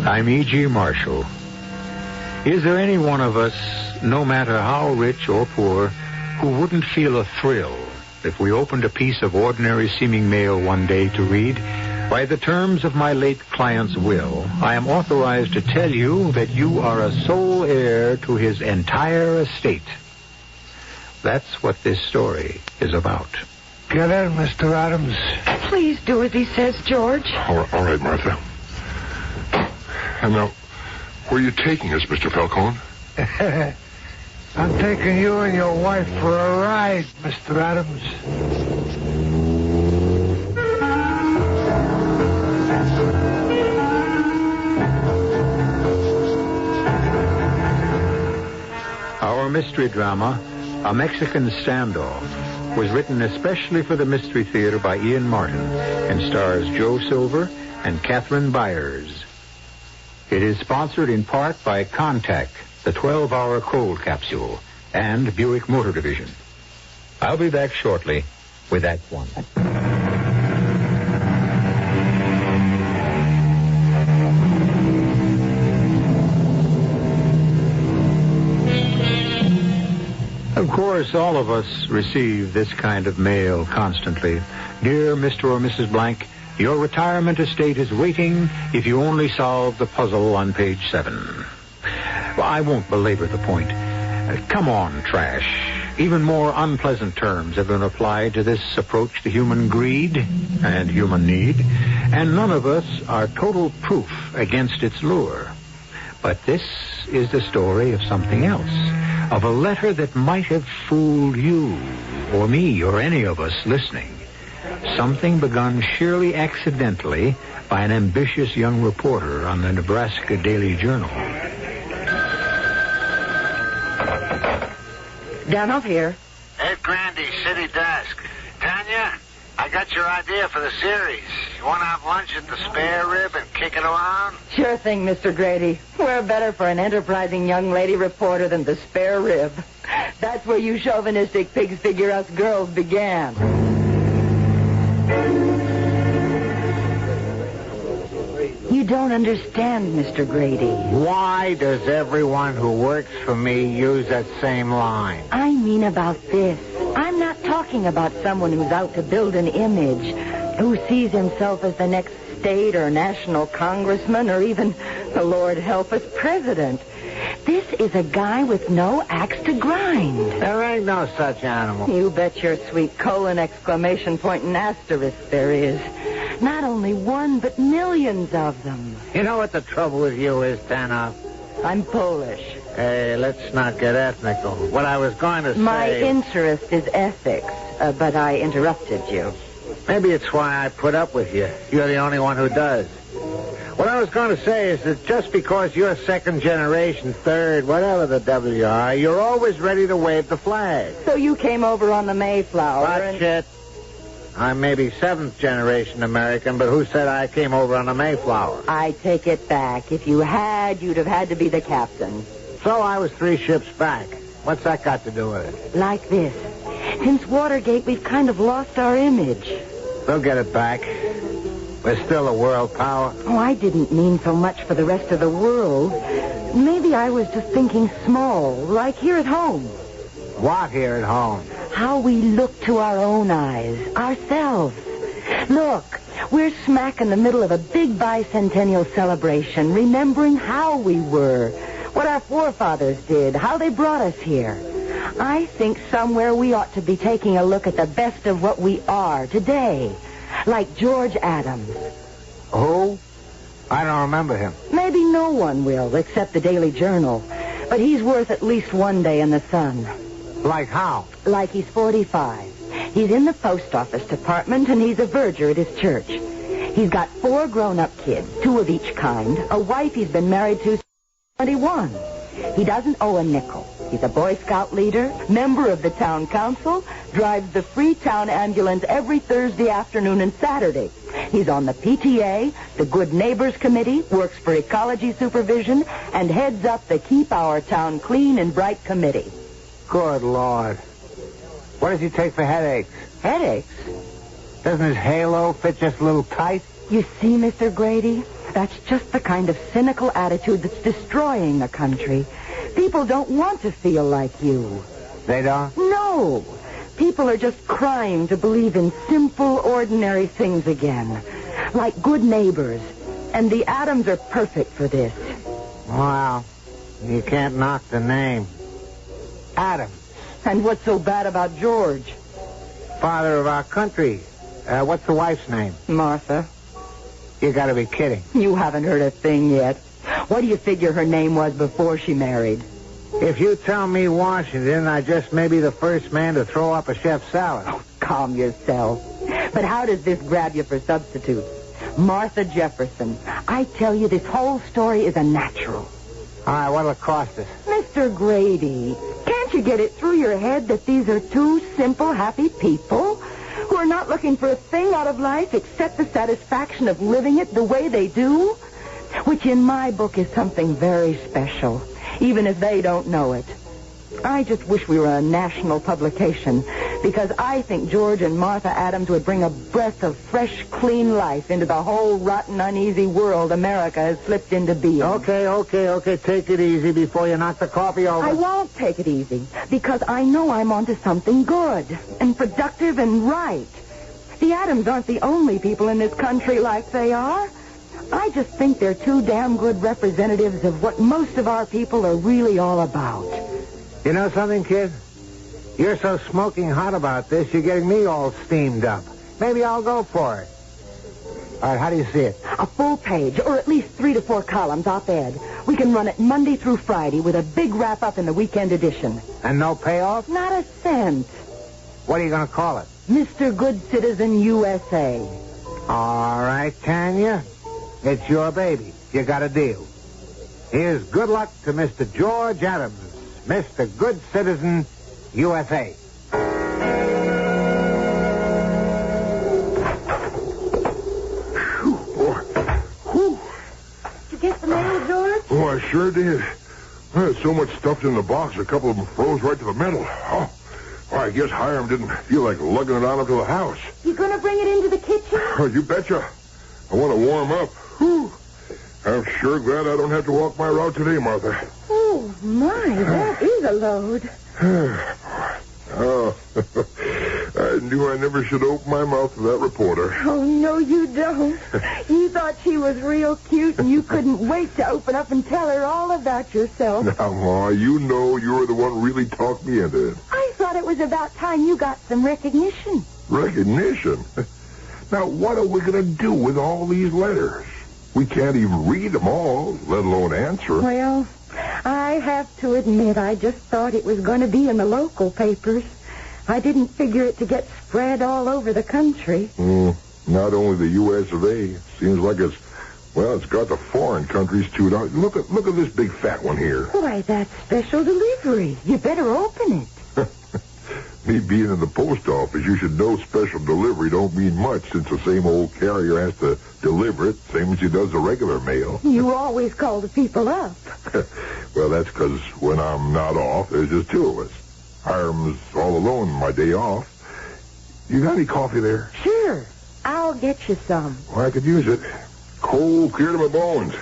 I'm E.G. Marshall. Is there any one of us, no matter how rich or poor, who wouldn't feel a thrill if we opened a piece of ordinary-seeming mail one day to read, "By the terms of my late client's will, I am authorized to tell you that you are a sole heir to his entire estate"? That's what this story is about. Get in, Mr. Adams. Please do as he says, George. All right, Martha. And now, where are you taking us, Mr. Falcone? I'm taking you and your wife for a ride, Mr. Adams. Our mystery drama, A Mexican Standoff, was written especially for the Mystery Theater by Ian Martin and stars Joe Silver and Catherine Byers. It is sponsored in part by Contact, the 12-hour cold capsule, and Buick Motor Division. I'll be back shortly with Act One. Of course, all of us receive this kind of mail constantly. Dear Mr. or Mrs. Blank, your retirement estate is waiting if you only solve the puzzle on page 7. Well, I won't belabor the point. Come on, trash. Even more unpleasant terms have been applied to this approach to human greed and human need, and none of us are total proof against its lure. But this is the story of something else, of a letter that might have fooled you or me or any of us listening. Something begun sheerly accidentally by an ambitious young reporter on the Nebraska Daily Journal. Standoff here. Ed Grandy, City Desk. Tanya, I got your idea for the series. You want to have lunch at the Spare Rib and kick it around? Sure thing, Mr. Grady. Where better for an enterprising young lady reporter than the Spare Rib? That's where you chauvinistic pigs figure us girls began. You don't understand, Mr. Grady. Why does everyone who works for me use that same line? I mean about this. I'm not talking about someone who's out to build an image, who sees himself as the next state or national congressman or even, the Lord help us, president. This is a guy with no axe to grind. There ain't no such animal. You bet your sweet colon, exclamation point, and asterisk there is. Not only one, but millions of them. You know what the trouble with you is, Tana? I'm Polish. Hey, let's not get ethnical. What I was going to say... My interest is ethics, but I interrupted you. Maybe it's why I put up with you. You're the only one who does. What I was going to say is that just because you're second generation, third, whatever the devil you are, you're always ready to wave the flag. So you came over on the Mayflower Shit. I'm maybe seventh generation American, but who said I came over on the Mayflower? I take it back. If you had, you'd have had to be the captain. So I was 3 ships back. What's that got to do with it? Like this. Since Watergate, we've kind of lost our image. We'll get it back. We're still a world power. Oh, I didn't mean so much for the rest of the world. Maybe I was just thinking small, like here at home. What here at home? How we look to our own eyes, ourselves. Look, we're smack in the middle of a big bicentennial celebration, remembering how we were, what our forefathers did, how they brought us here. I think somewhere we ought to be taking a look at the best of what we are today, like George Adams. Who? I don't remember him. Maybe no one will, except the Daily Journal. But he's worth at least one day in the sun. Like how? Like he's 45. He's in the post office department, and he's a verger at his church. He's got 4 grown-up kids, 2 of each kind, a wife he's been married to since 21. He doesn't owe a nickel. He's a Boy Scout leader, member of the town council, drives the free town ambulance every Thursday afternoon and Saturday. He's on the PTA, the Good Neighbors Committee, works for ecology supervision, and heads up the Keep Our Town Clean and Bright Committee. Good Lord. What does he take for headaches? Headaches? Doesn't his halo fit just a little tight? You see, Mr. Grady, That's just the kind of cynical attitude that's destroying the country. People don't want to feel like you. They don't? No. People are just crying to believe in simple, ordinary things again. Like good neighbors. And the Adams are perfect for this. Wow. You can't knock the name. Adams. And what's so bad about George? Father of our country. What's the wife's name? Martha. You gotta be kidding. You haven't heard a thing yet. What do you figure her name was before she married? If you tell me Washington, I just may be the first man to throw up a chef's salad. Oh, calm yourself. But how does this grab you for substitutes? Martha Jefferson. I tell you, this whole story is a natural. All right, what'll it cost us? Mr. Grady, can't you get it through your head that these are two simple, happy people who are not looking for a thing out of life except the satisfaction of living it the way they do? Which in my book is something very special, even if they don't know it. I just wish we were a national publication, because I think George and Martha Adams would bring a breath of fresh, clean life into the whole rotten, uneasy world America has slipped into being. Okay. Take it easy before you knock the coffee over. I won't take it easy, because I know I'm onto something good and productive and right. The Adams aren't the only people in this country like they are. I just think they're two damn good representatives of what most of our people are really all about. You know something, kid? You're so smoking hot about this, you're getting me all steamed up. Maybe I'll go for it. All right, how do you see it? A full page, or at least 3 to 4 columns op-ed. We can run it Monday through Friday with a big wrap-up in the weekend edition. And no payoff? Not a cent. What are you going to call it? Mr. Good Citizen USA. All right, Tanya. It's your baby. You got a deal. Here's good luck to Mr. George Adams, Mr. Good Citizen USA. Phew, boy. Whew. Did you get the mail, George? Oh, I sure did. There's so much stuffed in the box, a couple of them froze right to the middle. Oh, I guess Hiram didn't feel like lugging it on up to the house. You gonna bring it into the kitchen? Oh, you betcha. I want to warm up. Whew. I'm sure glad I don't have to walk my route today, Martha. Oh, my, that is a load. Oh, I knew I never should open my mouth to that reporter. Oh, no, you don't. You thought she was real cute, and you couldn't wait to open up and tell her all about yourself. Now, Ma, you know you were the one who really talked me into it. I thought it was about time you got some recognition. Recognition? Now, what are we going to do with all these letters? We can't even read them all, let alone answer. Well, I have to admit, I just thought it was going to be in the local papers. I didn't figure it to get spread all over the country. Not only the U.S. of A. Seems like it's got the foreign countries too. Now, look at this big fat one here. Why, that's special delivery. You better open it. Me being in the post office, you should know special delivery don't mean much, since the same old carrier has to deliver it, same as he does the regular mail. You always call the people up. Well, that's because when I'm not off, there's just two of us. Hiram's all alone my day off. You got any coffee there? Sure. I'll get you some. Well, I could use it. Cold, clear to my bones.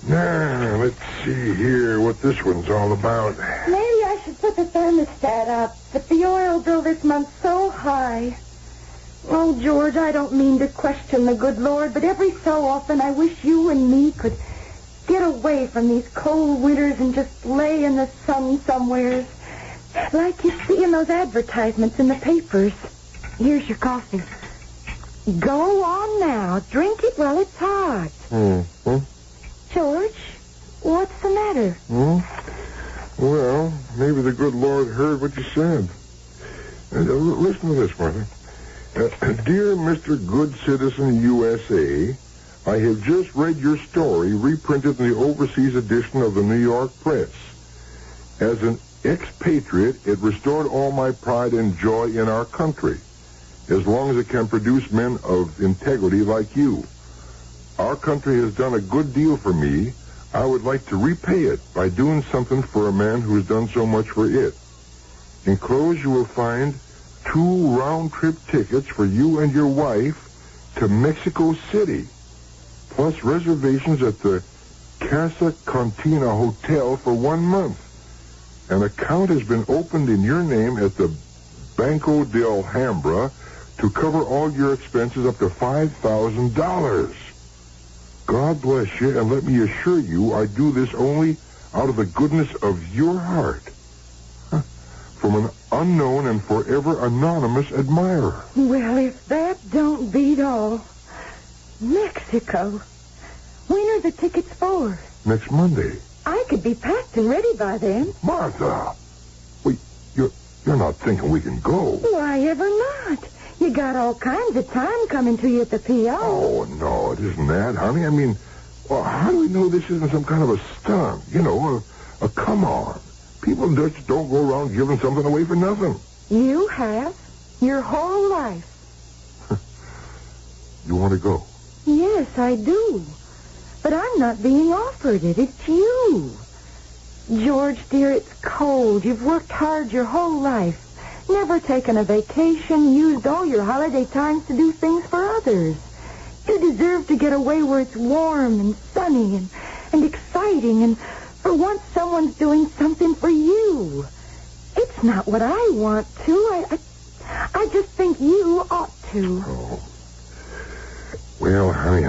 Now, let's see here what this one's all about. Maybe I should put the thermostat up, but the oil bill this month's so high. Oh, George, I don't mean to question the good Lord, but every so often I wish you and me could get away from these cold winters and just lay in the sun somewheres, like you see in those advertisements in the papers. Here's your coffee. Go on now. Drink it while it's hot. Mm-hmm. George, what's the matter? Well, maybe the good Lord heard what you said. Listen to this, Martha. Dear Mr. Good Citizen USA, I have just read your story reprinted in the overseas edition of the New York Press. As an expatriate, it restored all my pride and joy in our country, as long as it can produce men of integrity like you. Our country has done a good deal for me. I would like to repay it by doing something for a man who has done so much for it. Enclosed you will find 2 round-trip tickets for you and your wife to Mexico City. plus reservations at the Casa Cantina Hotel for 1 month. An account has been opened in your name at the Banco de Alhambra to cover all your expenses up to $5,000. God bless you, and let me assure you I do this only out of the goodness of your heart. From an unknown and forever anonymous admirer. Well, if that don't beat all. Mexico. When are the tickets for? Next Monday. I could be packed and ready by then. Martha! Wait, you're not thinking we can go? Why ever not? You got all kinds of time coming to you at the P.O. Oh, no, it isn't that, honey. I mean, well, how do we know this isn't some kind of a stunt? You know, a come-on. People just don't go around giving something away for nothing. You have. Your whole life. You want to go? Yes, I do. But I'm not being offered it. It's you. George, dear, it's cold. You've worked hard your whole life. Never taken a vacation, used all your holiday times to do things for others. You deserve to get away where it's warm and sunny and exciting, and for once someone's doing something for you. It's not what I want to. I just think you ought to. Oh. Well, honey,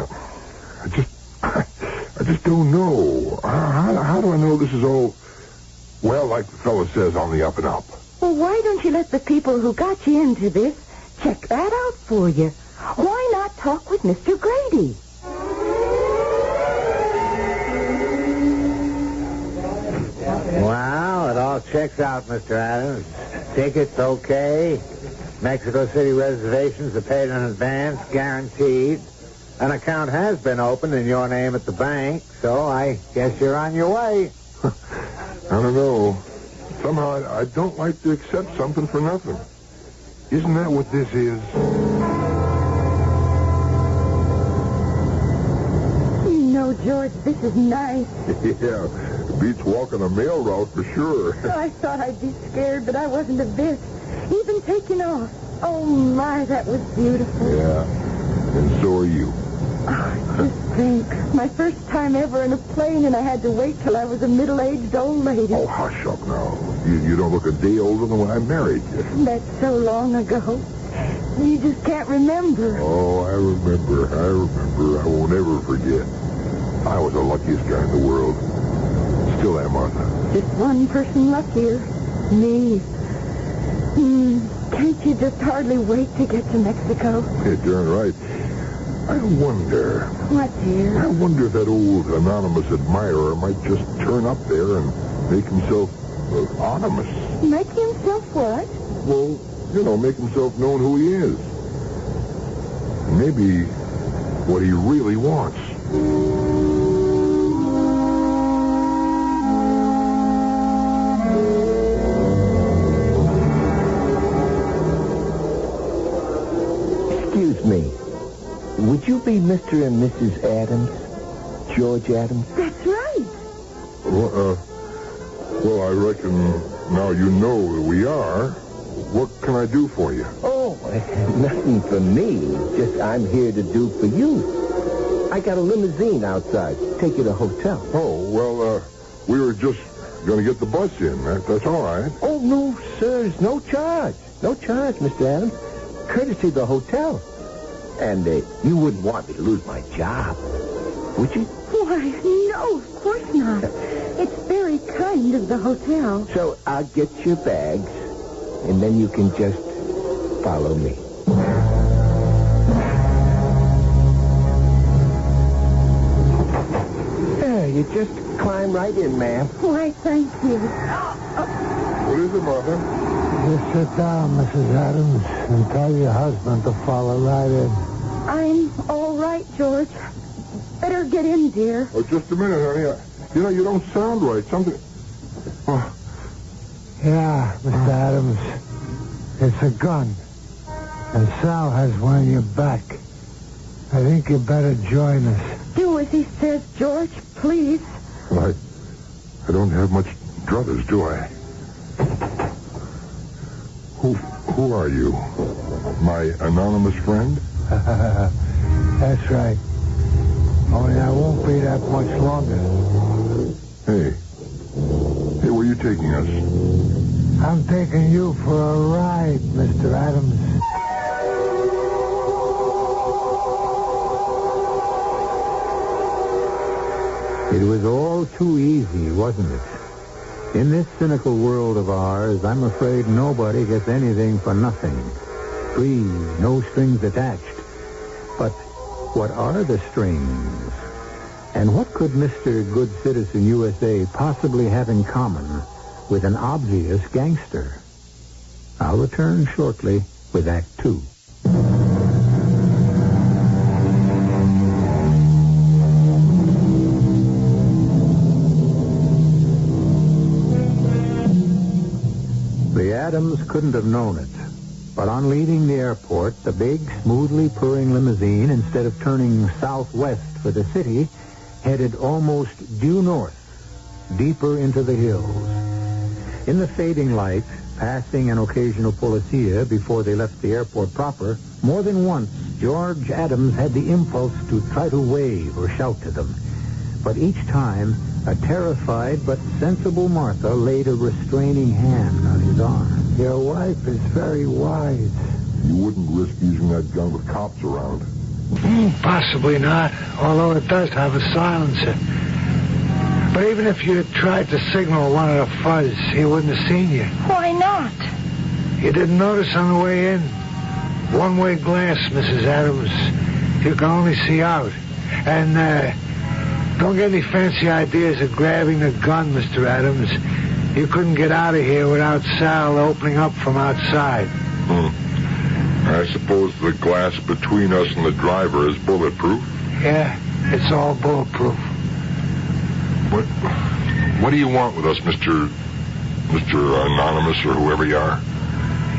I just don't know. How do I know this is all, well, like the fellow says, on the up and up? Well, why don't you let the people who got you into this check that out for you? Why not talk with Mr. Grady? Wow, it all checks out, Mr. Adams. Tickets, okay. Mexico City reservations are paid in advance, guaranteed. An account has been opened in your name at the bank, so I guess you're on your way. I don't know. Somehow I don't like to accept something for nothing. Isn't that what this is? No, George, this is nice. Yeah, beats walking a mail route for sure. I thought I'd be scared, but I wasn't a bit. Even taking off. Oh, my, that was beautiful. Yeah, and so are you. Oh, just think. My first time ever in a plane, and I had to wait till I was a middle-aged old lady. Oh, hush up now. You don't look a day older than when I married you. That's so long ago. You just can't remember. Oh, I remember. I won't ever forget. I was the luckiest guy in the world. Still am, Martha. Just one person luckier. Me. Can't you just hardly wait to get to Mexico? You're darn right. I wonder. What, dear? I wonder if that old anonymous admirer might just turn up there and make himself anonymous. Make himself what? Well, make himself known who he is. Maybe what he really wants. Excuse me. Would you be Mr. and Mrs. Adams? George Adams? That's right. Well, I reckon now you know that we are. What can I do for you? Oh, nothing for me. Just I'm here to do for you. I got a limousine outside. Take you to the hotel. Oh, well, we were just going to get the bus in. That's all right. Oh, no, sir. There's no charge. No charge, Mr. Adams. Courtesy of the hotel. And you wouldn't want me to lose my job, would you? Why, no, of course not. It's very kind of the hotel. So I'll get your bags, and then you can just follow me. There, you just climb right in, ma'am. Why, thank you. What is it, Martha? Just sit down, Mrs. Adams, and tell your husband to follow right in. I'm all right, George. Better get in, dear. Oh, just a minute, honey. You don't sound right. Something... Oh. Yeah, Mr. Adams. It's a gun. And Sal has one in your back. I think you better join us. Do as he says, George, please. Well, I don't have much druthers, do I? Who are you? My anonymous friend? That's right. Only I won't be that much longer. Hey, where are you taking us? I'm taking you for a ride, Mr. Adams. It was all too easy, wasn't it? In this cynical world of ours, I'm afraid nobody gets anything for nothing. Free, no strings attached. But what are the strings? And what could Mr. Good Citizen USA possibly have in common with an obvious gangster? I'll return shortly with Act 2. The Adams couldn't have known it, but on leaving the airport, the big, smoothly purring limousine, instead of turning southwest for the city, headed almost due north, deeper into the hills. In the fading light, passing an occasional policia before they left the airport proper, more than once, George Adams had the impulse to try to wave or shout to them. But each time, a terrified but sensible Martha laid a restraining hand on his arm. Your wife is very wise. You wouldn't risk using that gun with cops around. Possibly not, although it does have a silencer. But even if you had tried to signal one of the fuzz, he wouldn't have seen you. Why not? You didn't notice on the way in? One-way glass, Mrs. Adams. You can only see out. And, don't get any fancy ideas of grabbing the gun, Mr. Adams. You couldn't get out of here without Sal opening up from outside. I suppose the glass between us and the driver is bulletproof? Yeah, it's all bulletproof. What do you want with us, Mr. Anonymous or whoever you are?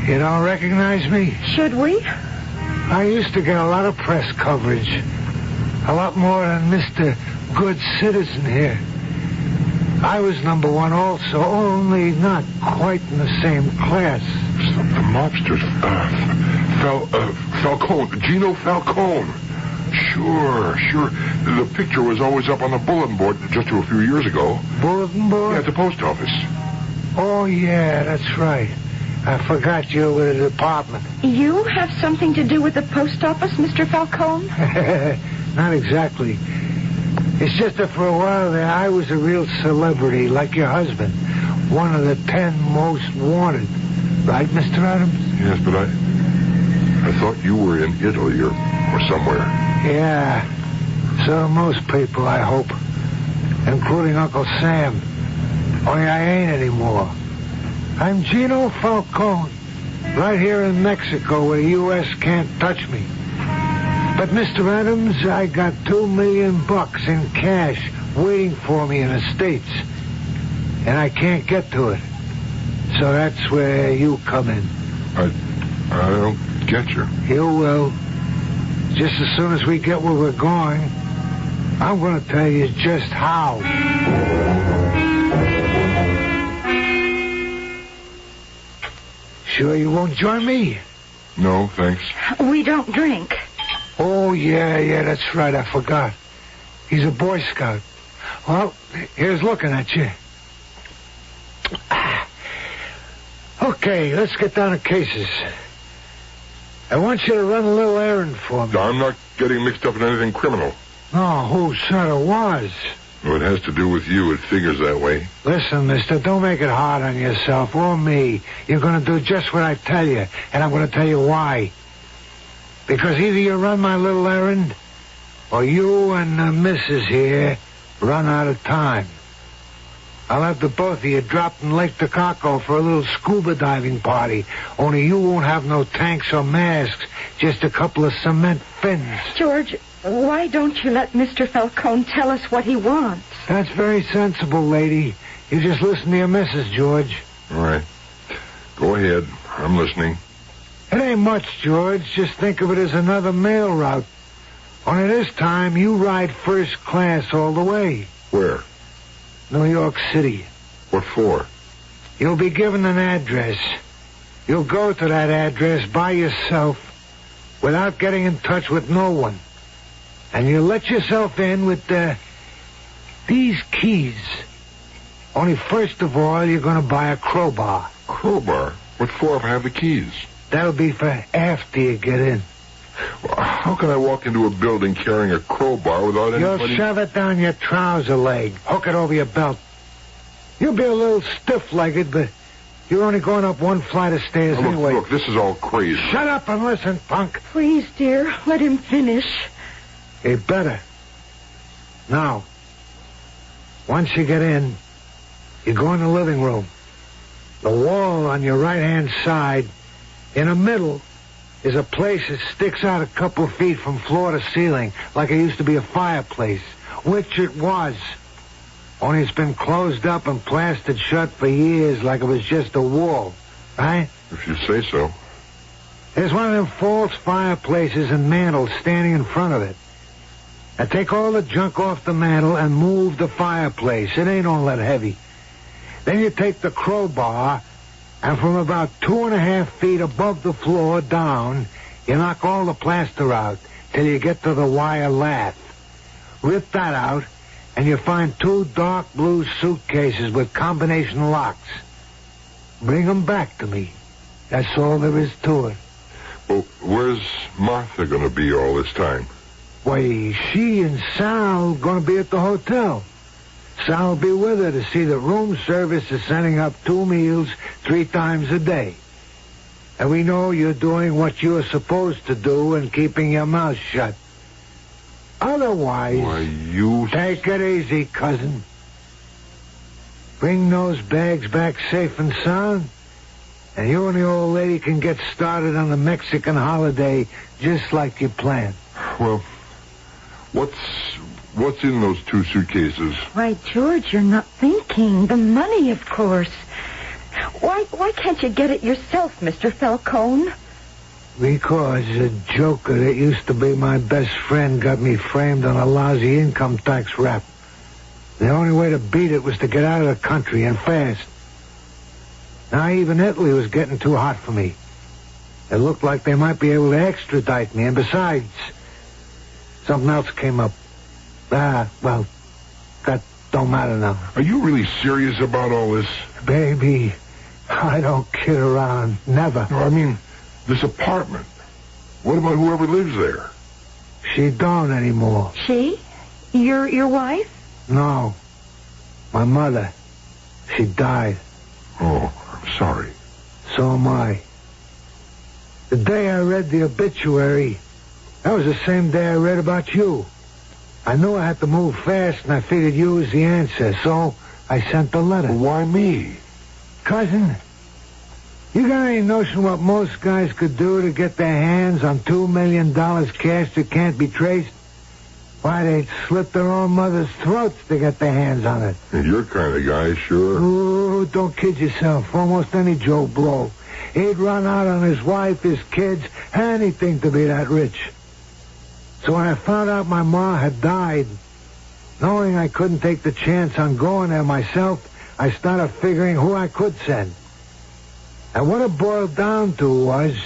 You don't recognize me? Should we? I used to get a lot of press coverage. A lot more than Mr. Good Citizen here. I was number one also, only not quite in the same class. The mobsters, Falcone, Gino Falcone. Sure. The picture was always up on the bulletin board just a few years ago. Bulletin board? Yeah, at the post office. Oh, yeah, that's right. I forgot you were the department. You have something to do with the post office, Mr. Falcone? Not exactly. It's just that for a while there, I was a real celebrity, like your husband. One of the 10 most wanted. Right, Mr. Adams? Yes, but I thought you were in Italy or somewhere. Yeah. So most people, I hope. Including Uncle Sam. Only I ain't anymore. I'm Gino Falcone. Right here in Mexico where the U.S. can't touch me. But, Mr. Adams, I got $2 million in cash waiting for me in the States. And I can't get to it. So that's where you come in. I don't get you. You will. Just as soon as we get where we're going, I'm going to tell you just how. Sure you won't join me? No, thanks. We don't drink. Oh, yeah, that's right. I forgot. He's a Boy Scout. Well, here's looking at you. Okay, let's get down to cases. I want you to run a little errand for me. I'm not getting mixed up in anything criminal. No, who said it was? Well, it has to do with you. It figures that way. Listen, mister, don't make it hard on yourself or me. You're going to do just what I tell you, and I'm going to tell you why. Because either you run my little errand, or you and the missus here run out of time. I'll have the both of you dropped in Lake Tecate for a little scuba diving party. Only you won't have no tanks or masks, just a couple of cement fins. George, why don't you let Mr. Falcone tell us what he wants? That's very sensible, lady. You just listen to your missus, George. All right. Go ahead. I'm listening. It ain't much, George. Just think of it as another mail route. Only this time, you ride first class all the way. Where? New York City. What for? You'll be given an address. You'll go to that address by yourself without getting in touch with no one. And you let yourself in with these keys. Only first of all, you're going to buy a crowbar. Crowbar? What for if I have the keys? That'll be for after you get in. Well, how can I walk into a building carrying a crowbar without anybody... You'll shove it down your trouser leg. Hook it over your belt. You'll be a little stiff-legged, but you're only going up one flight of stairs anyway. Look, this is all crazy. Shut up and listen, punk. Please, dear, let him finish. You better. Now, once you get in, you go in the living room. The wall on your right-hand side, in the middle, is a place that sticks out a couple of feet from floor to ceiling, like it used to be a fireplace, which it was. Only it's been closed up and plastered shut for years like it was just a wall, right? If you say so. There's one of them false fireplaces and mantles standing in front of it. Now take all the junk off the mantle and move the fireplace. It ain't all that heavy. Then you take the crowbar, and from about 2.5 feet above the floor down, you knock all the plaster out till you get to the wire lath. Rip that out, and you find 2 dark blue suitcases with combination locks. Bring them back to me. That's all there is to it. Well, where's Martha going to be all this time? Why, she and Sal going to be at the hotel. Sal will be with her to see that room service is sending up 2 meals 3 times a day. And we know you're doing what you're supposed to do and keeping your mouth shut. Otherwise... Why, you... Take it easy, cousin. Bring those bags back safe and sound, and you and the old lady can get started on the Mexican holiday just like you planned. Well, what's in those 2 suitcases? Why, George, you're not thinking. The money, of course. Why can't you get it yourself, Mr. Falcone? Because a joker that used to be my best friend got me framed on a lousy income tax rap. The only way to beat it was to get out of the country, and fast. Now, even Italy was getting too hot for me. It looked like they might be able to extradite me, and besides, something else came up. Well, that don't matter now. Are you really serious about all this? Baby, I don't kid around. Never. No, I mean, this apartment. What about whoever lives there? She don't anymore. She? Your wife? No. My mother. She died. Oh, I'm sorry. So am I. The day I read the obituary, that was the same day I read about you. I knew I had to move fast, and I figured you was the answer, so I sent the letter. Well, why me? Cousin, you got any notion what most guys could do to get their hands on $2 million cash that can't be traced? Why, they'd slit their own mother's throats to get their hands on it. You're kind of guy, sure. Oh, don't kid yourself. Almost any Joe Blow. He'd run out on his wife, his kids, anything to be that rich. So when I found out my ma had died, knowing I couldn't take the chance on going there myself, I started figuring who I could send. And what it boiled down to was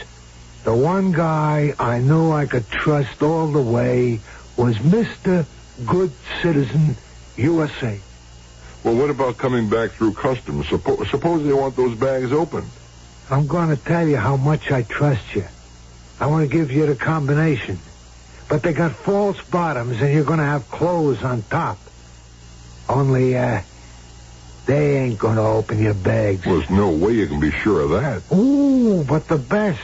the one guy I knew I could trust all the way was Mr. Good Citizen USA. Well, what about coming back through customs? Suppose they want those bags open. I'm going to tell you how much I trust you. I want to give you the combination. But they got false bottoms, and you're going to have clothes on top. Only, they ain't going to open your bags. Well, there's no way you can be sure of that. Ooh, but the best.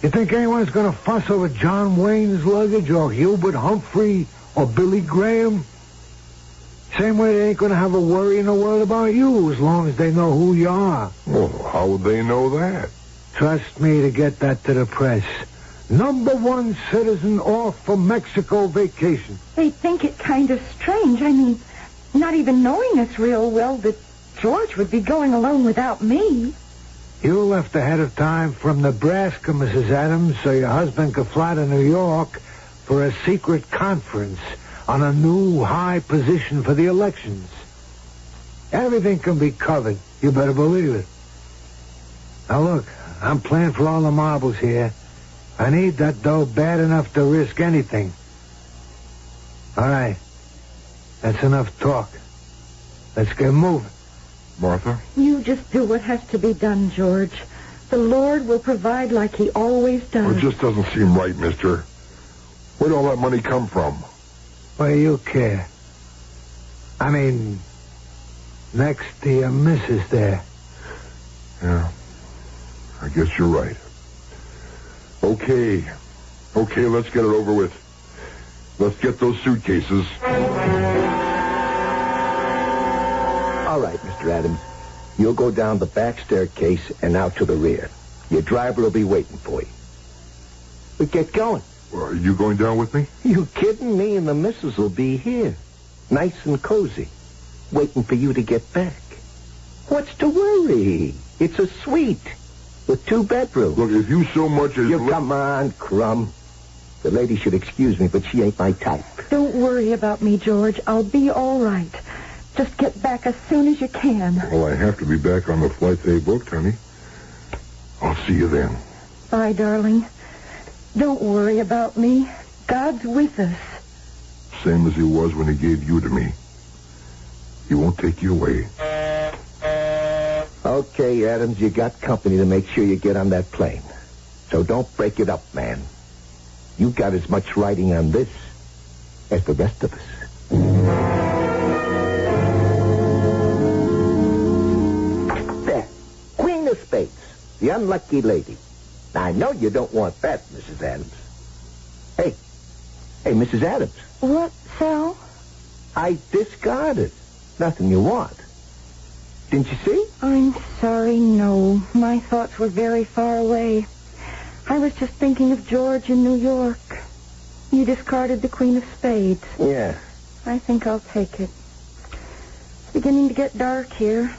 You think anyone's going to fuss over John Wayne's luggage or Hubert Humphrey or Billy Graham? Same way they ain't going to have a worry in the world about you as long as they know who you are. Well, how would they know that? Trust me to get that to the press. #1 citizen off for Mexico vacation. They think it kind of strange. I mean, not even knowing us real well, that George would be going alone without me. You left ahead of time from Nebraska, Mrs. Adams, so your husband could fly to New York for a secret conference on a new high position for the elections. Everything can be covered. You better believe it. Now look, I'm playing for all the marbles here. I need that dough bad enough to risk anything. All right. That's enough talk. Let's get moving. Martha? You just do what has to be done, George. The Lord will provide like he always does. It just doesn't seem right, mister. Where'd all that money come from? Why do you care? I mean, next to your missus there. Yeah. I guess you're right. Okay, let's get it over with. Let's get those suitcases. All right, Mr. Adams. You'll go down the back staircase and out to the rear. Your driver will be waiting for you. We get going. Well, are you going down with me? You kidding? Me and the missus will be here. Nice and cozy. Waiting for you to get back. What's to worry? It's a suite with 2 bedrooms. Look, if you so much as... Come on, Crumb. The lady should excuse me, but she ain't my type. Don't worry about me, George. I'll be all right. Just get back as soon as you can. Well, I have to be back on the flight they booked, honey. I'll see you then. Bye, darling. Don't worry about me. God's with us. Same as he was when he gave you to me. He won't take you away. Okay, Adams, you got company to make sure you get on that plane. So don't break it up, man. You got as much writing on this as the rest of us. There. Queen of Spades. The unlucky lady. Now, I know you don't want that, Mrs. Adams. Hey, Mrs. Adams. What, Sal? I discarded. Nothing you want. Didn't you see? I'm sorry, no. My thoughts were very far away. I was just thinking of George in New York. You discarded the Queen of Spades. Yeah. I think I'll take it. It's beginning to get dark here.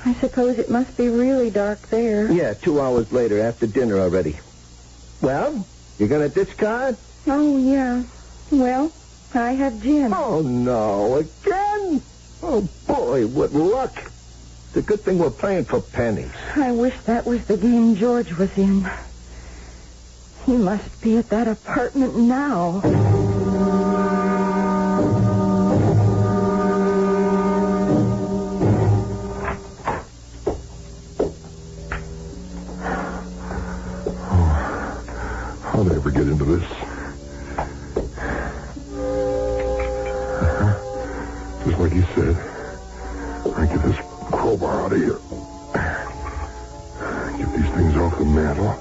I suppose it must be really dark there. Yeah, 2 hours later, after dinner already. Well, you're going to discard? Oh, yeah. Well, I have gin. Oh, no. Again? Oh, boy, what luck. It's a good thing we're playing for pennies. I wish that was the game George was in. He must be at that apartment now. How'd I ever get into this? Just like he said. I get this crowbar out of here. Get these things off the mantle.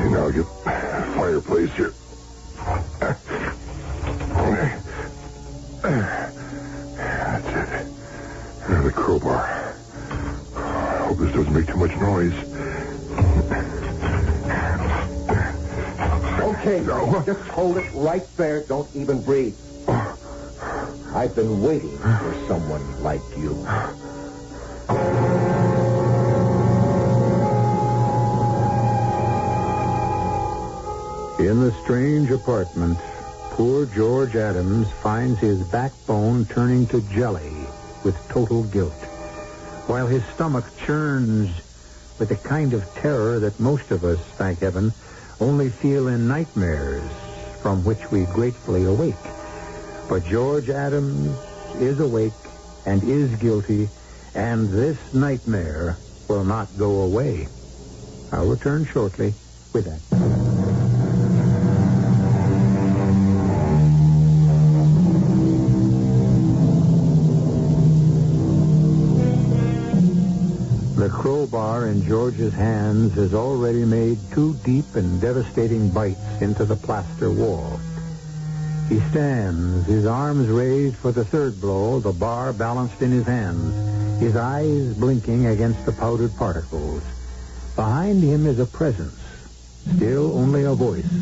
Now get fireplace here. That's it. Now the crowbar. I hope this doesn't make too much noise. Okay, just hold it right there. Don't even breathe. I've been waiting for someone like you. In the strange apartment, poor George Adams finds his backbone turning to jelly with total guilt, while his stomach churns with a kind of terror that most of us, thank heaven, only feel in nightmares from which we gratefully awake. But George Adams is awake and is guilty, and this nightmare will not go away. I'll return shortly with that. The crowbar in George's hands has already made 2 deep and devastating bites into the plaster wall. He stands, his arms raised for the 3rd blow, the bar balanced in his hands, his eyes blinking against the powdered particles. Behind him is a presence, still only a voice,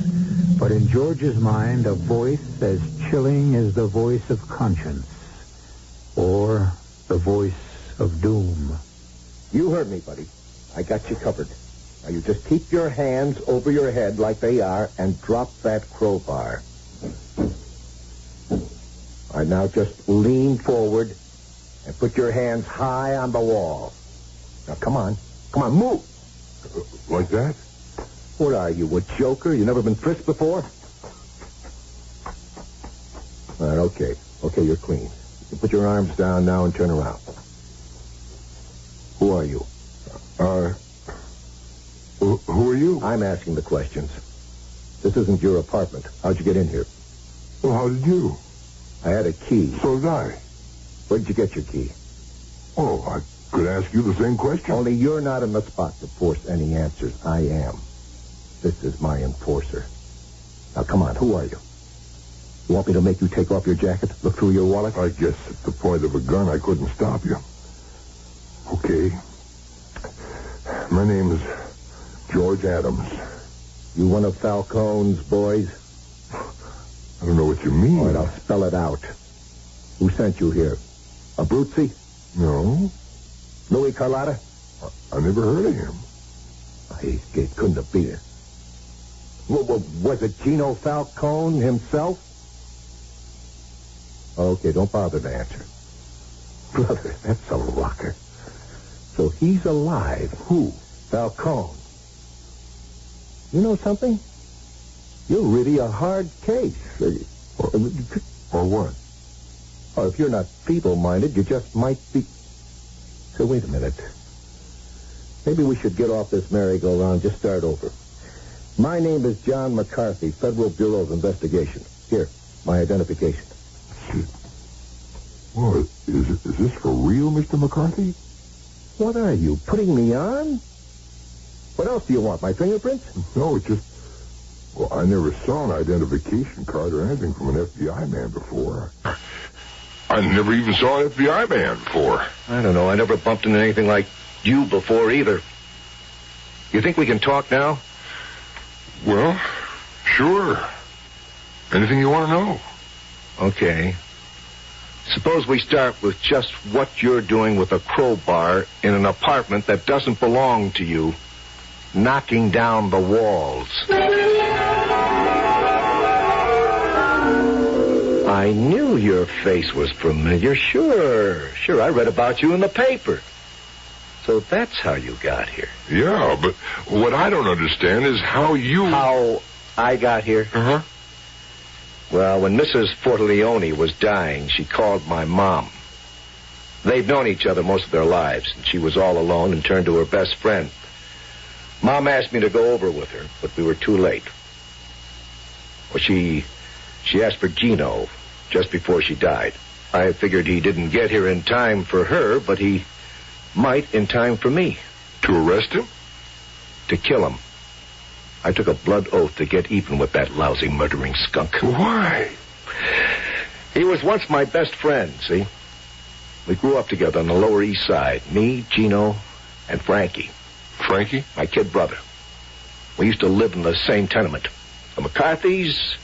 but in George's mind a voice as chilling as the voice of conscience, or the voice of doom. You heard me, buddy. I got you covered. Now you just keep your hands over your head like they are and drop that crowbar. All right, now just lean forward and put your hands high on the wall. Now, come on. Come on, move. Like that? What are you, a joker? You never been frisked before? Okay, you're clean. You put your arms down now and turn around. Who are you? Who are you? I'm asking the questions. This isn't your apartment. How'd you get in here? Well, how did you? I had a key. So did I. Where did you get your key? Oh, I could ask you the same question. Only you're not in the spot to force any answers. I am. This is my enforcer. Now, come on, who are you? You want me to make you take off your jacket, look through your wallet? I guess at the point of a gun, I couldn't stop you. Okay. My name is George Adams. You one of Falcone's boys? I don't know what you mean. All right, I'll spell it out. Who sent you here? Abruzzi? No. Louis Carlotta? I never heard of him. He couldn't have been it. Was it Gino Falcone himself? Okay, don't bother to answer. Brother, that's a rocker. So he's alive. Who? Falcone. You know something? You're really a hard case. Or what? Or if you're not feeble-minded, you just might be... So wait a minute. Maybe we should get off this merry-go-round, just start over. My name is John McCarthy, Federal Bureau of Investigation. Here, my identification. Well, is this for real, Mr. McCarthy? What are you, putting me on? What else do you want, my fingerprints? No, it's just... Well, I never saw an identification card or anything from an FBI man before. I never even saw an FBI man before. I don't know. I never bumped into anything like you before either. You think we can talk now? Well, sure. Anything you want to know? Okay. Suppose we start with just what you're doing with a crowbar in an apartment that doesn't belong to you, knocking down the walls. I knew your face was familiar. Sure. I read about you in the paper. So that's how you got here. Yeah, but what I don't understand is how you... How I got here? Uh-huh. Well, when Mrs. Fortaleone was dying, she called my mom. They'd known each other most of their lives, and she was all alone and turned to her best friend. Mom asked me to go over with her, but we were too late. Well, she asked for Gino just before she died. I figured he didn't get here in time for her, but he might in time for me. To arrest him? To kill him. I took a blood oath to get even with that lousy murdering skunk. Why? He was once my best friend, see? We grew up together on the Lower East Side. Me, Gino, and Frankie. Frankie? My kid brother. We used to live in the same tenement. The McCarthys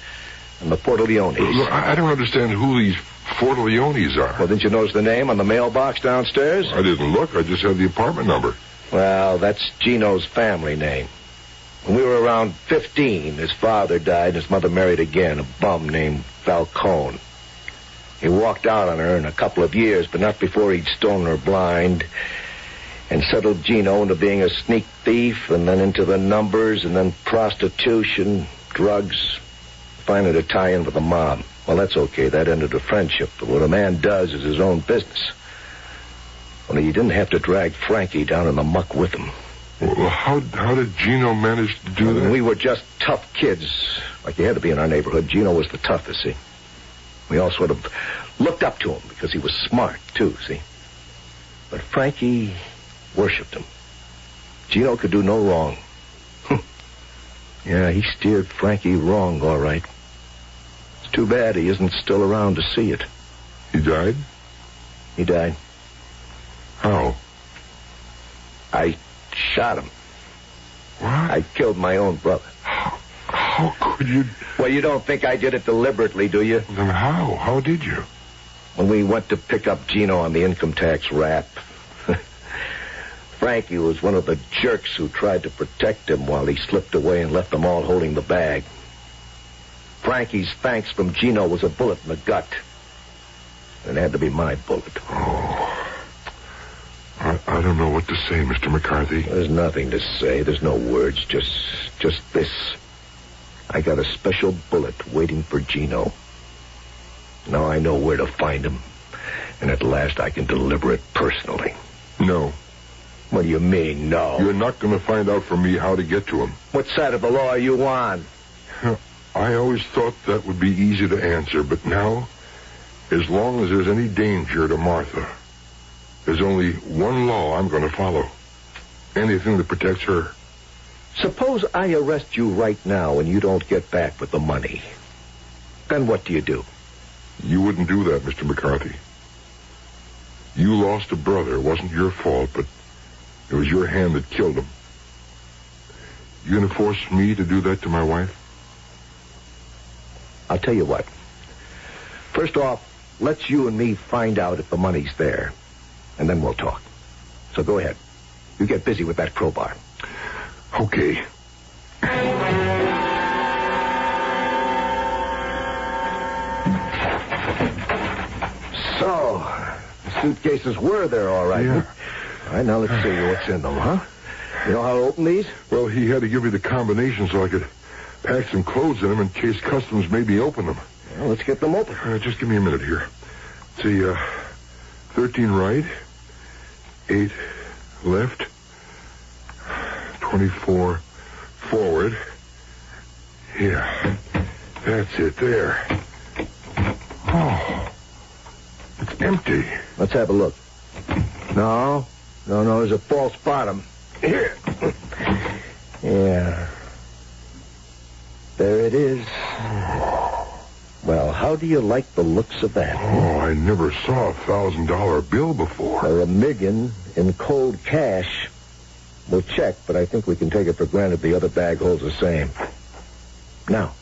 and the Portaleones. Look, I don't understand who these Fortaleones are. Well, didn't you notice the name on the mailbox downstairs? I didn't look. I just had the apartment number. Well, that's Gino's family name. When we were around 15, his father died and his mother married again, a bum named Falcone. He walked out on her in a couple of years, but not before he'd stolen her blind and settled Gino into being a sneak thief and then into the numbers and then prostitution, drugs, finally to tie in with the mob. Well, that's okay. That ended a friendship, but what a man does is his own business. Only he didn't have to drag Frankie down in the muck with him. Well, how did Gino manage to do that? We were just tough kids, like you had to be in our neighborhood. Gino was the toughest, see? We all sort of looked up to him because he was smart, too, see? But Frankie worshipped him. Gino could do no wrong. Yeah, he steered Frankie wrong, all right. It's too bad he isn't still around to see it. He died? He died. How? I shot him. What? I killed my own brother. How could you... Well, you don't think I did it deliberately, do you? Then how? How did you? When we went to pick up Gino on the income tax rap, Frankie was one of the jerks who tried to protect him while he slipped away and left them all holding the bag. Frankie's thanks from Gino was a bullet in the gut. It had to be my bullet. Oh... I don't know what to say, Mr. McCarthy. There's nothing to say. There's no words. Just this. I got a special bullet waiting for Gino. Now I know where to find him. And at last I can deliver it personally. No. What do you mean, no? You're not going to find out from me how to get to him. What side of the law are you on? I always thought that would be easy to answer, but now, as long as there's any danger to Martha, there's only one law I'm going to follow. Anything that protects her. Suppose I arrest you right now and you don't get back with the money. Then what do you do? You wouldn't do that, Mr. McCarthy. You lost a brother. It wasn't your fault, but it was your hand that killed him. You going to force me to do that to my wife? I'll tell you what. First off, let's you and me find out if the money's there. And then we'll talk. So go ahead. You get busy with that crowbar. Okay. So, the suitcases were there, all right. Yeah. All right, now let's see what's in them, huh? You know how to open these? Well, he had to give me the combination so I could pack some clothes in them in case customs made me open them. Well, let's get them open. Just give me a minute here. See, 13 right, 8 left, 24 forward. Yeah, that's it there. Oh, it's empty. Let's have a look. No, there's a false bottom. Here. Yeah. There it is. Well, how do you like the looks of that? Oh, I never saw a $1,000 bill before. Or $1 million in cold cash. We'll check, but I think we can take it for granted the other bag holds the same. Now,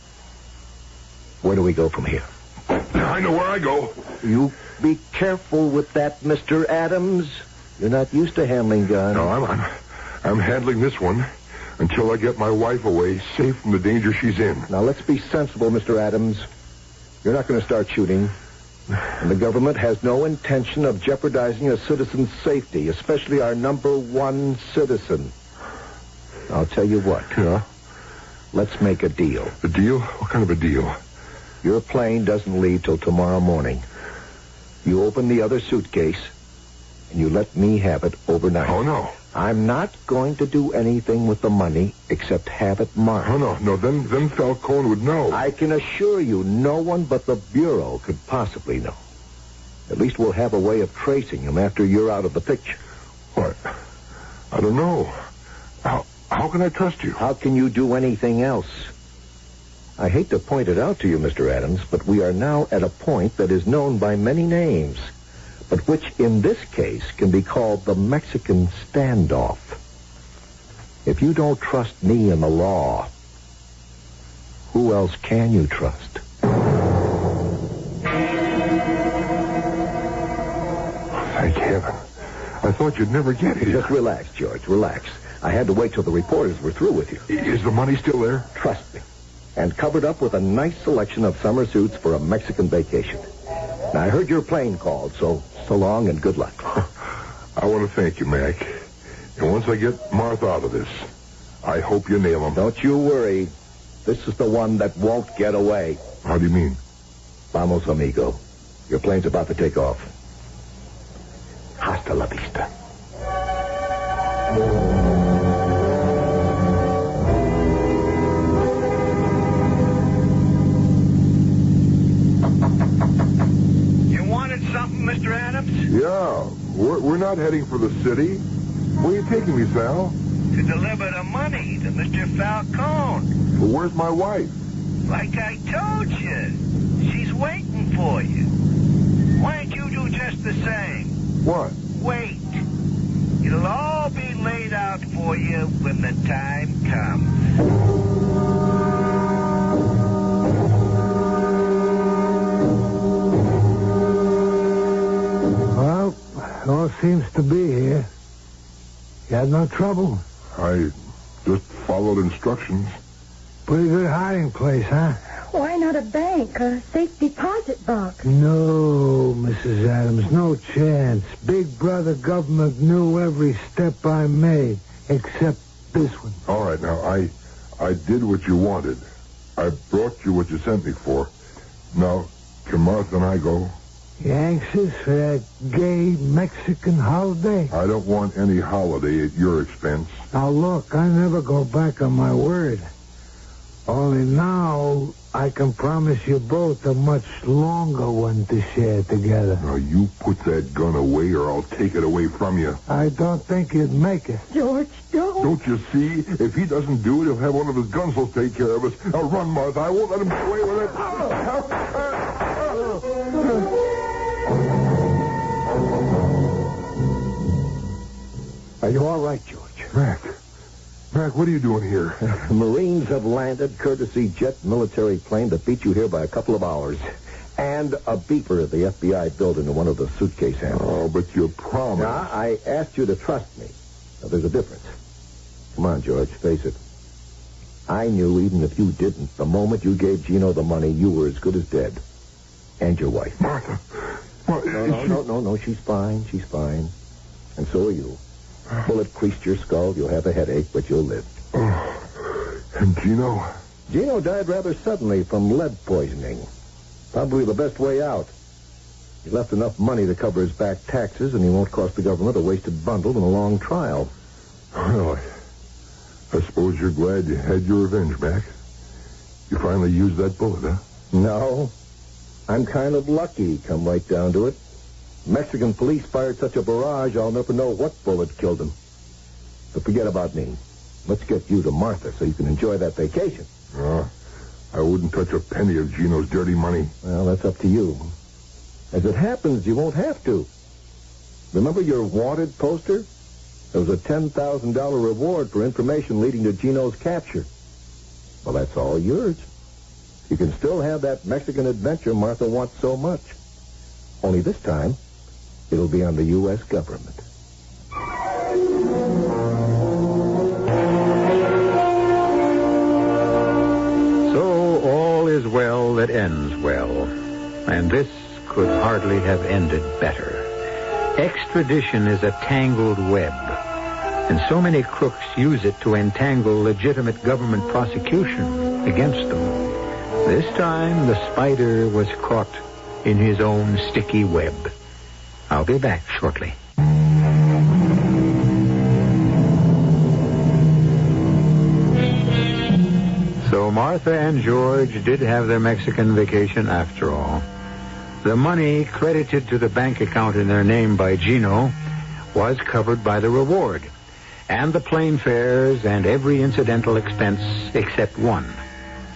where do we go from here? I know where I go. You be careful with that, Mr. Adams. You're not used to handling guns. No, I'm handling this one until I get my wife away, safe from the danger she's in. Now, let's be sensible, Mr. Adams. You're not going to start shooting. And the government has no intention of jeopardizing a citizen's safety, especially our #1 citizen. I'll tell you what. Yeah? Let's make a deal. A deal? What kind of a deal? Your plane doesn't leave till tomorrow morning. You open the other suitcase, and you let me have it overnight. Oh, no. I'm not going to do anything with the money except have it marked. Oh, no. Then Falcone would know. I can assure you no one but the Bureau could possibly know. At least we'll have a way of tracing him after you're out of the picture. What? I don't know. How can I trust you? How can you do anything else? I hate to point it out to you, Mr. Adams, but we are now at a point that is known by many names, but which in this case can be called the Mexican Standoff. If you don't trust me and the law, who else can you trust? Thank heaven. I thought you'd never get here. Just relax, George, relax. I had to wait till the reporters were through with you. Is the money still there? Trust me. And covered up with a nice selection of summer suits for a Mexican vacation. Now, I heard your plane called, so long and good luck. I want to thank you, Mac. And once I get Martha out of this, I hope you nail him. Don't you worry. This is the one that won't get away. How do you mean? Vamos, amigo. Your plane's about to take off. Hasta la vista. Something, Mr. Adams? Yeah. We're not heading for the city. Where are you taking me, Sal? To deliver the money to Mr. Falcone. Well, where's my wife? Like I told you. She's waiting for you. Why don't you do just the same? What? Wait. It'll all be laid out for you when the time comes. All seems to be here. You had no trouble? I just followed instructions. Pretty good hiding place, huh? Why not a bank, a safe deposit box? No, Mrs. Adams, no chance. Big brother government knew every step I made, except this one. All right, now, I did what you wanted. I brought you what you sent me for. Now, Can Martha and I go? You anxious for that gay Mexican holiday? I don't want any holiday at your expense. Now, look, I never go back on my word. Only now I can promise you both a much longer one to share together. Now, you put that gun away or I'll take it away from you. I don't think you'd make it. George, don't. Don't you see? If he doesn't do it, he'll have one of his guns will take care of us. Now, run, Martha. I won't let him get away with it. Are you all right, George? Mac, what are you doing here? Marines have landed, courtesy jet military plane that beat you here by a couple of hours. And a beeper the FBI built into one of the suitcase handles. Oh, but you promised. Now, I asked you to trust me. Now, there's a difference. Come on, George, face it. I knew even if you didn't, the moment you gave Gino the money, you were as good as dead. And your wife. Martha. Well, No, she's fine. She's fine. And so are you. Bullet creased your skull. You'll have a headache, but you'll live. Oh, and Gino? Gino died rather suddenly from lead poisoning. Probably the best way out. He left enough money to cover his back taxes, and he won't cost the government a wasted bundle in a long trial. Well, I suppose you're glad you had your revenge, Mac. You finally used that bullet, huh? No. I'm kind of lucky, come right down to it. Mexican police fired such a barrage, I'll never know what bullet killed him. But forget about me. Let's get you to Martha so you can enjoy that vacation. I wouldn't touch a penny of Gino's dirty money. Well, that's up to you. As it happens, you won't have to. Remember your wanted poster? There was a $10,000 reward for information leading to Gino's capture. Well, that's all yours. You can still have that Mexican adventure Martha wants so much. Only this time, it'll be on the U.S. government. So all is well that ends well. And this could hardly have ended better. Extradition is a tangled web. And so many crooks use it to entangle legitimate government prosecution against them. This time, the spider was caught in his own sticky web. I'll be back shortly. So Martha and George did have their Mexican vacation after all. The money credited to the bank account in their name by Gino was covered by the reward, and the plane fares and every incidental expense except one,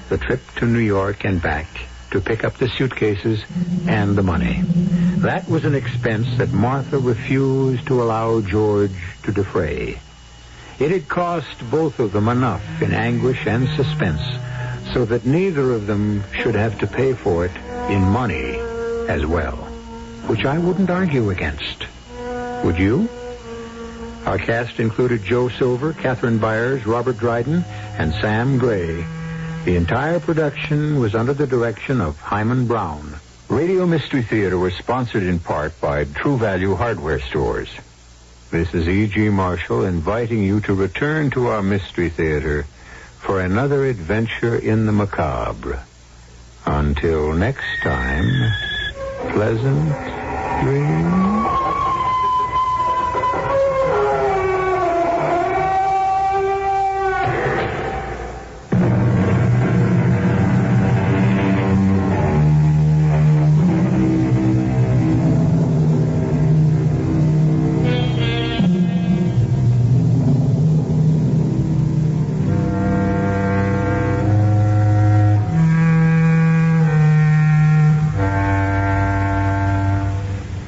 the trip to New York and back to pick up the suitcases and the money. That was an expense that Martha refused to allow George to defray. It had cost both of them enough in anguish and suspense so that neither of them should have to pay for it in money as well, which I wouldn't argue against. Would you? Our cast included Joe Silver, Catherine Byers, Robert Dryden, and Sam Gray. The entire production was under the direction of Hyman Brown. Radio Mystery Theater was sponsored in part by True Value Hardware Stores. This is E.G. Marshall inviting you to return to our Mystery Theater for another adventure in the macabre. Until next time, pleasant dreams.